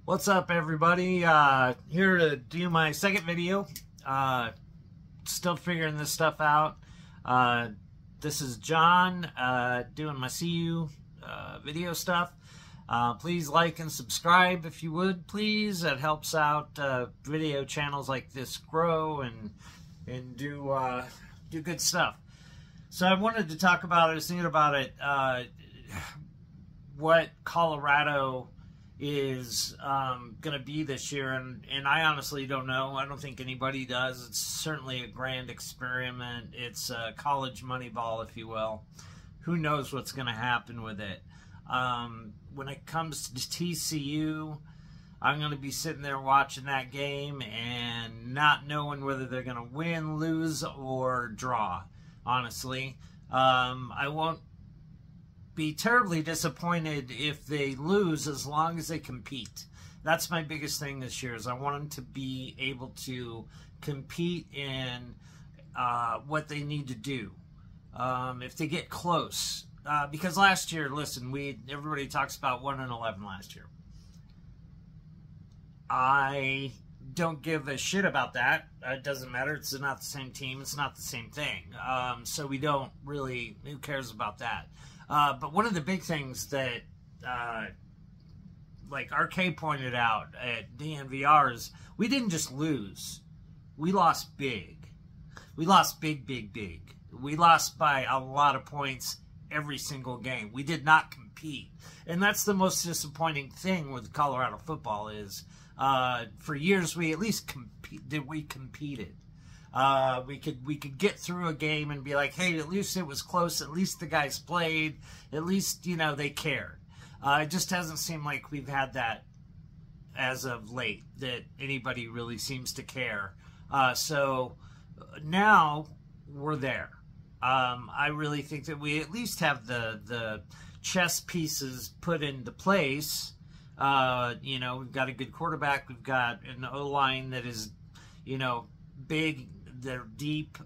What's up, everybody? Here to do my second video. Still figuring this stuff out. This is John doing my CU video stuff. Please like and subscribe if you would, please. That helps out video channels like this grow and do good stuff. So I wanted to talk about it. I was thinking about it. What Colorado is going to be this year, and I honestly don't know. I don't think anybody does. It's certainly a grand experiment. It's a college money ball, if you will. Who knows what's going to happen with it? When it comes to TCU, I'm going to be sitting there watching that game and not knowing whether they're going to win, lose, or draw, honestly. I won't be terribly disappointed if they lose, as long as they compete. That's my biggest thing this year, is I want them to be able to compete in what they need to do. If they get close, because last year, listen, everybody talks about 1-11 last year. I don't give a shit about that. It doesn't matter. It's not the same team. It's not the same thing. So we don't really, who cares about that? But one of the big things that, like RK pointed out at DNVR, is we didn't just lose. We lost big. We lost big. We lost by a lot of points every single game. We did not compete. And that's the most disappointing thing with Colorado football is, for years we at least competed. We could get through a game and be like, hey, at least it was close. At least the guys played. At least, you know, they cared. It just hasn't seemed like we've had that as of late, that anybody really seems to care. So now we're there. I really think that we at least have the chess pieces put into place. You know, we've got a good quarterback. We've got an O-line that is, you know, big. They're deep.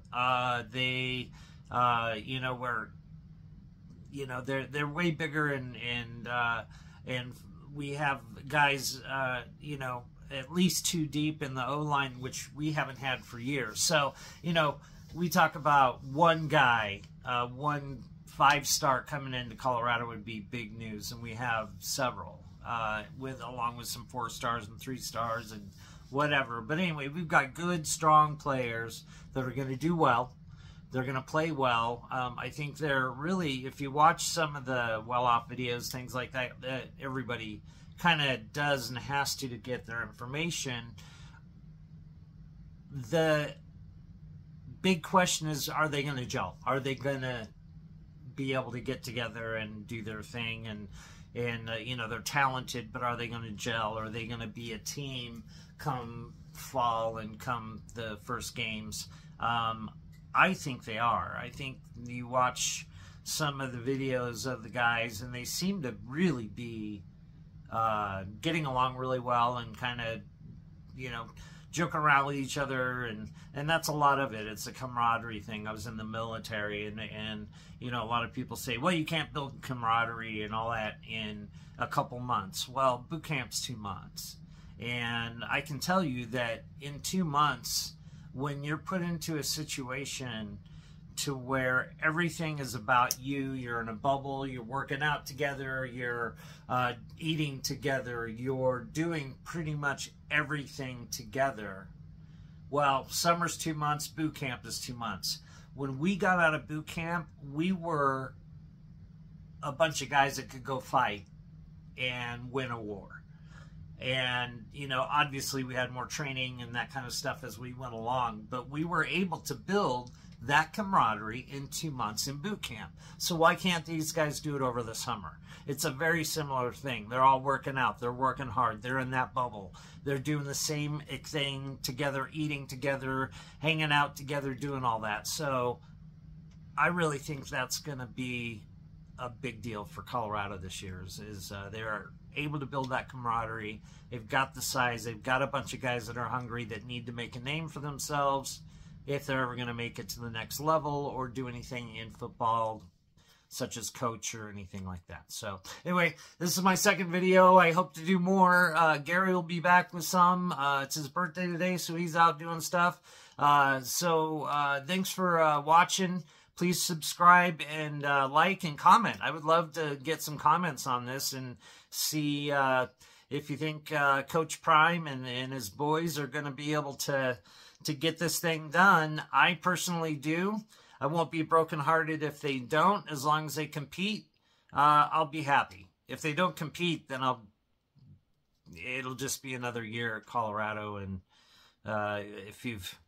You know, they're way bigger, and we have guys, you know, at least two deep in the O-line, which we haven't had for years. So, you know, we talk about one guy, one 5-star coming into Colorado would be big news, and we have several, along with some 4-stars and 3-stars and whatever. But anyway, we've got good, strong players that are going to do well. They're going to play well. I think they're really, if you watch some of the well-off videos, things like that, everybody kind of does and has to get their information. The big question is, are they going to gel? Are they going to be able to get together and do their thing? And you know, they're talented, but are they going to gel? Are they going to be a team come fall and come the first games? I think they are. I think you watch some of the videos of the guys, and they seem to really be getting along really well and kind of, you know, joke around with each other, and that's a lot of it. It's a camaraderie thing. I was in the military, and you know, a lot of people say, well, you can't build camaraderie and all that in a couple months. Well, boot camp's 2 months, and I can tell you that in 2 months, when you're put into a situation to where everything is about you, you're in a bubble, you're working out together, you're eating together, you're doing pretty much everything together. Well, summer's 2 months, boot camp is 2 months. When we got out of boot camp, we were a bunch of guys that could go fight and win a war. And, you know, obviously we had more training and that kind of stuff as we went along, but we were able to build that camaraderie in 2 months in boot camp. So why can't these guys do it over the summer? It's a very similar thing. They're all working out. They're working hard. They're in that bubble. They're doing the same thing together, eating together, hanging out together, doing all that. So I really think that's going to be a big deal for Colorado this year, is they're able to build that camaraderie. They've got the size. They've got a bunch of guys that are hungry, that need to make a name for themselves if they're ever going to make it to the next level or do anything in football. such as coach or anything like that. So anyway, this is my second video. I hope to do more. Gary will be back with some. It's his birthday today, so he's out doing stuff. Thanks for watching. Please subscribe and like and comment. I would love to get some comments on this and see if you think Coach Prime and his boys are going to be able to get this thing done. I personally do. I won't be brokenhearted if they don't. As long as they compete, I'll be happy. If they don't compete, then it'll just be another year at Colorado. And if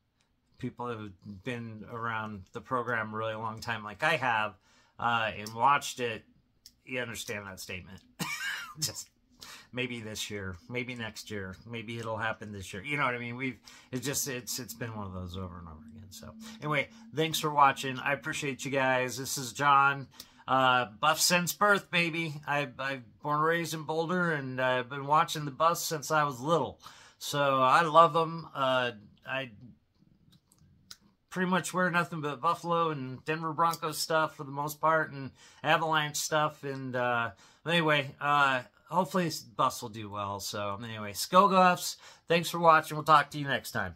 people have been around the program a really long time like I have and watched it, you understand that statement. Just maybe this year, maybe next year, maybe it'll happen this year. You know what I mean? It's been one of those over and over again. So anyway, thanks for watching. I appreciate you guys. This is John. Buff since birth, baby. I've born and raised in Boulder, and I've been watching the Buffs since I was little. So I love them. I pretty much wear nothing but Buffalo and Denver Broncos stuff for the most part, and Avalanche stuff. And anyway, hopefully Buffs will do well. So anyway, Go Buffs. Thanks for watching. We'll talk to you next time.